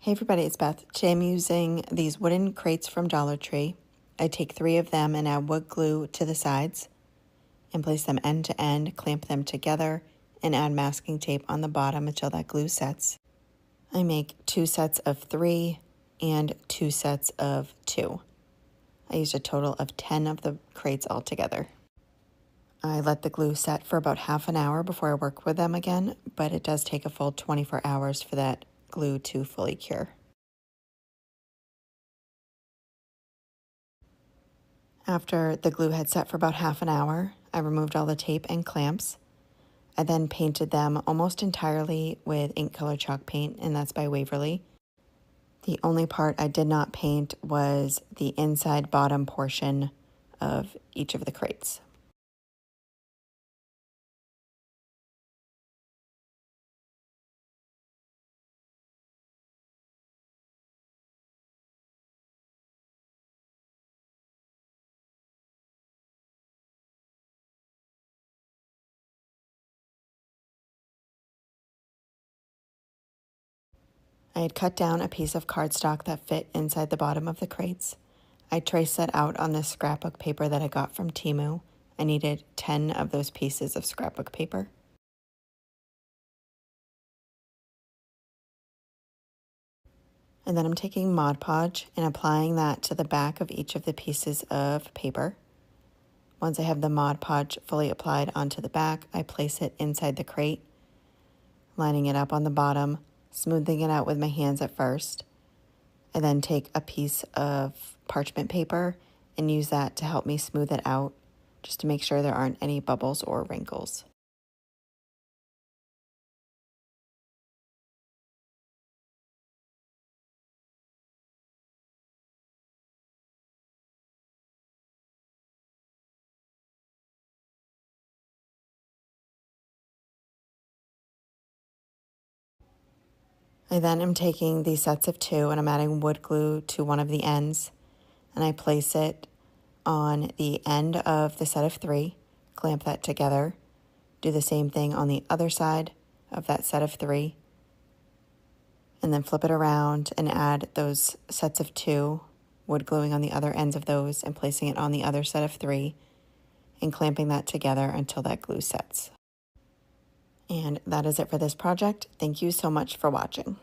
Hey everybody, it's Beth. Today I'm using these wooden crates from Dollar Tree. I take 3 of them and add wood glue to the sides and place them end to end, clamp them together, and add masking tape on the bottom until that glue sets. I make 2 sets of 3 and 2 sets of 2. I used a total of 10 of the crates altogether. I let the glue set for about half an hour before I work with them again, but it does take a full 24 hours for that glue to fully cure. After the glue had set for about half an hour, I removed all the tape and clamps. I then painted them almost entirely with ink color chalk paint, and that's by Waverly. The only part I did not paint was the inside bottom portion of each of the crates. I had cut down a piece of cardstock that fit inside the bottom of the crates. I traced that out on this scrapbook paper that I got from Temu. I needed 10 of those pieces of scrapbook paper. And then I'm taking Mod Podge and applying that to the back of each of the pieces of paper. Once I have the Mod Podge fully applied onto the back, I place it inside the crate, lining it up on the bottom, smoothing it out with my hands at first. I then take a piece of parchment paper and use that to help me smooth it out, just to make sure there aren't any bubbles or wrinkles. I then am taking these sets of 2 and I'm adding wood glue to one of the ends, and I place it on the end of the set of 3, clamp that together, do the same thing on the other side of that set of 3, and then flip it around and add those sets of 2, wood gluing on the other ends of those and placing it on the other set of 3 and clamping that together until that glue sets. And that is it for this project. Thank you so much for watching.